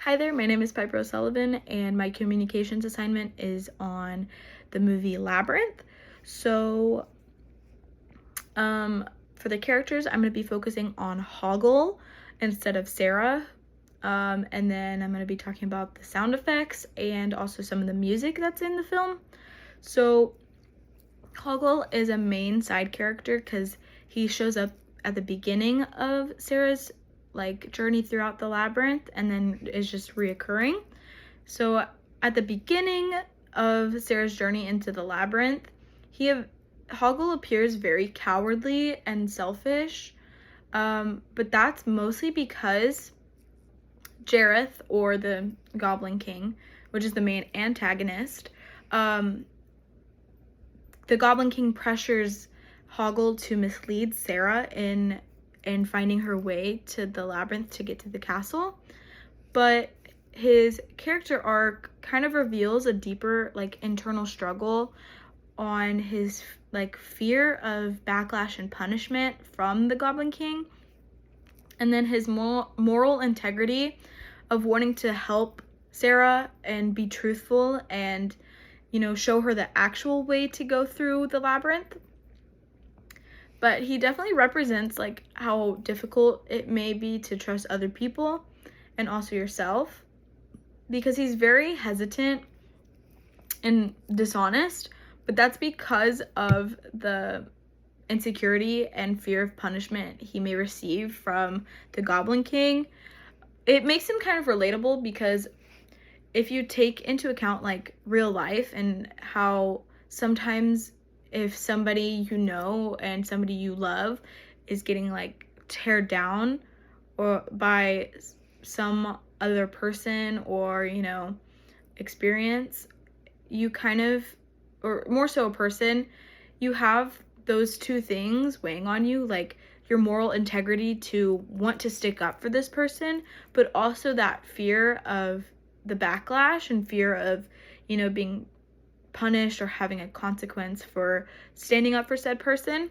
Hi there, my name is Piper O'Sullivan, and my communications assignment is on the movie Labyrinth. So, for the characters, I'm going to be focusing on Hoggle instead of Sarah. And then I'm going to be talking about the sound effects and also some of the music that's in the film. So, Hoggle is a main side character because he shows up at the beginning of Sarah's journey throughout the labyrinth and then is just reoccurring. So at the beginning of Sarah's journey into the labyrinth, Hoggle appears very cowardly and selfish, but that's mostly because Jareth, or the Goblin King, which is the main antagonist, the Goblin King pressures Hoggle to mislead Sarah in finding her way to the labyrinth to get to the castle. But his character arc kind of reveals a deeper internal struggle on his fear of backlash and punishment from the Goblin King, and then his moral integrity of wanting to help Sarah and be truthful and show her the actual way to go through the labyrinth. But he definitely represents how difficult it may be to trust other people and also yourself, because he's very hesitant and dishonest, but that's because of the insecurity and fear of punishment he may receive from the Goblin King. It makes him kind of relatable because if you take into account real life and how sometimes if somebody you know and somebody you love is getting teared down or by some other person or experience, you kind of, or more so a person, you have those two things weighing on you, your moral integrity to want to stick up for this person, but also that fear of the backlash and fear of being punished or having a consequence for standing up for said person.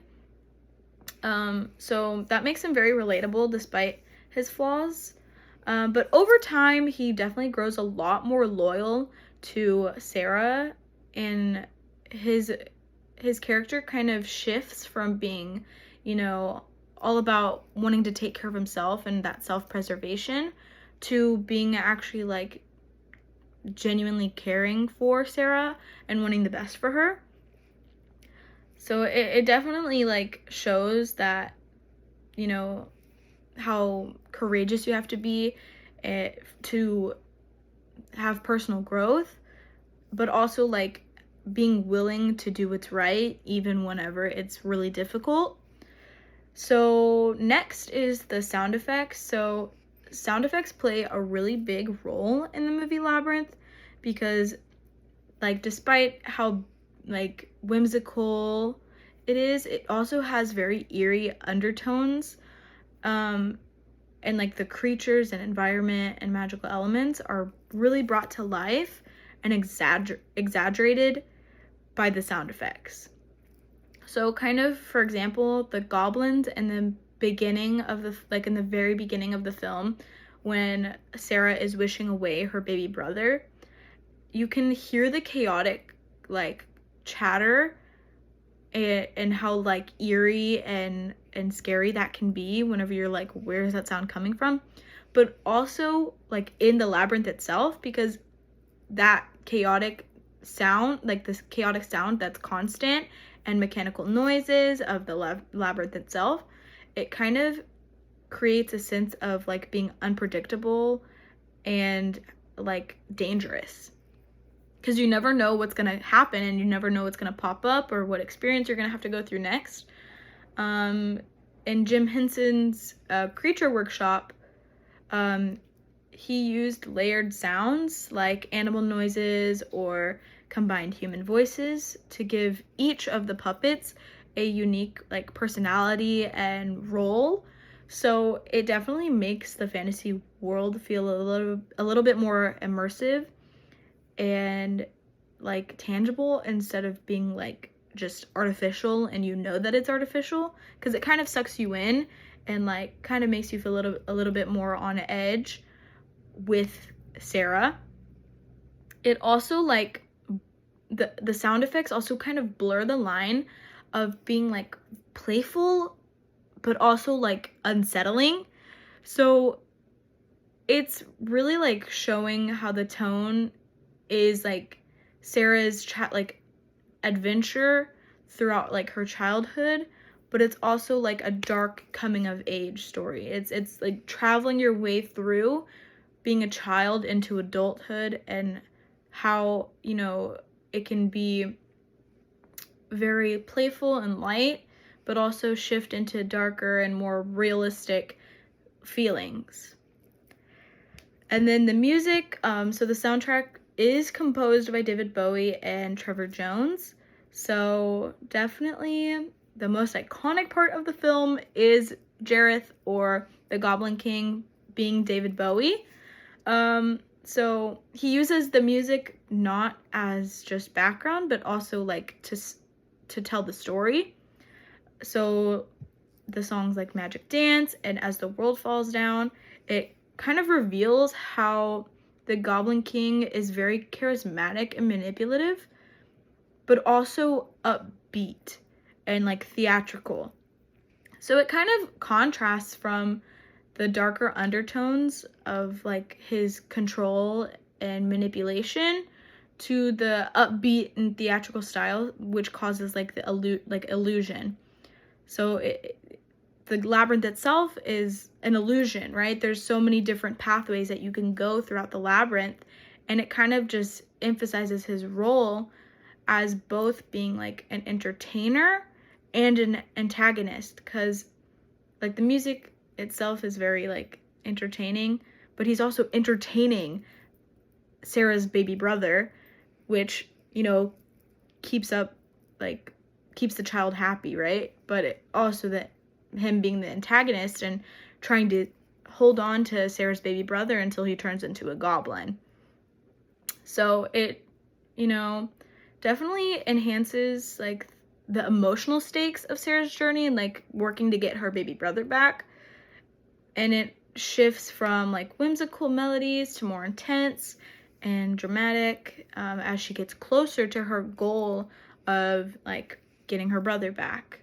So that makes him very relatable despite his flaws. But over time, he definitely grows a lot more loyal to Sarah, and his character kind of shifts from being, all about wanting to take care of himself and that self-preservation to being actually genuinely caring for Sarah and wanting the best for her. So it definitely shows that how courageous you have to be to have personal growth, but also being willing to do what's right even whenever it's really difficult. So next is the sound effects. So sound effects play a really big role in the movie Labyrinth because despite how whimsical it is, it also has very eerie undertones, and the creatures and environment and magical elements are really brought to life and exaggerated by the sound effects. So kind of, for example, the goblins in the beginning of the in the very beginning of the film, when Sarah is wishing away her baby brother, you can hear the chaotic chatter and how eerie and scary that can be whenever you're where is that sound coming from, but also in the labyrinth itself, because that chaotic sound, this chaotic sound that's constant and mechanical noises of the labyrinth itself, it kind of creates a sense of being unpredictable and dangerous, because you never know what's going to happen and you never know what's going to pop up or what experience you're going to have to go through next. In Jim Henson's Creature Workshop, he used layered sounds like animal noises or combined human voices to give each of the puppets a unique personality and role. So it definitely makes the fantasy world feel a little bit more immersive and tangible, instead of being just artificial and that it's artificial, because it kind of sucks you in and kind of makes you feel a little bit more on edge with Sarah. It also like the sound effects also kind of blur the line of being like playful but also like unsettling. So it's really like showing how the tone is like Sarah's like adventure throughout like her childhood, but it's also like a dark coming of age story. It's like traveling your way through being a child into adulthood, and how, you know, it can be very playful and light, but also shift into darker and more realistic feelings. And then the music, so the soundtrack is composed by David Bowie and Trevor Jones. So definitely the most iconic part of the film is Jareth, or the Goblin King, being David Bowie. So he uses the music not as just background, but also like to tell the story. So the songs like Magic Dance and As the World Falls Down, it kind of reveals how the Goblin King is very charismatic and manipulative, but also upbeat and like theatrical. So it kind of contrasts from the darker undertones of like his control and manipulation to the upbeat and theatrical style, which causes like the illusion. So the labyrinth itself is an illusion, right? There's so many different pathways that you can go throughout the labyrinth, and it kind of just emphasizes his role as both being like an entertainer and an antagonist, because like the music itself is very like entertaining, but he's also entertaining Sarah's baby brother, which, you know, keeps the child happy, right? But it also that him being the antagonist and trying to hold on to Sarah's baby brother until he turns into a goblin. So it, you know, definitely enhances like the emotional stakes of Sarah's journey and like working to get her baby brother back. And it shifts from like whimsical melodies to more intense and dramatic as she gets closer to her goal of like getting her brother back.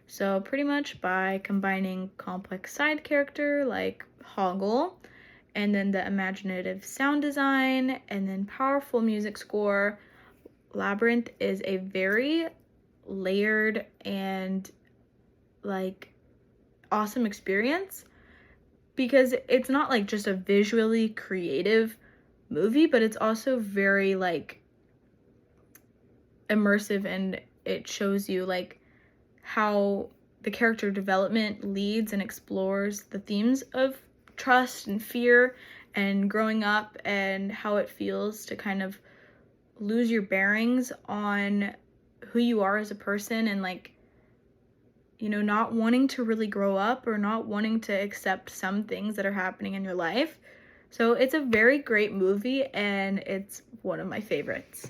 So pretty much by combining complex side character like Hoggle, and then the imaginative sound design, and then powerful music score, Labyrinth is a very layered and like awesome experience, because it's not like just a visually creative movie, but it's also very like immersive, and it shows you like how the character development leads and explores the themes of trust and fear and growing up, and how it feels to kind of lose your bearings on who you are as a person, and like, you know, not wanting to really grow up or not wanting to accept some things that are happening in your life. So it's a very great movie, and it's one of my favorites.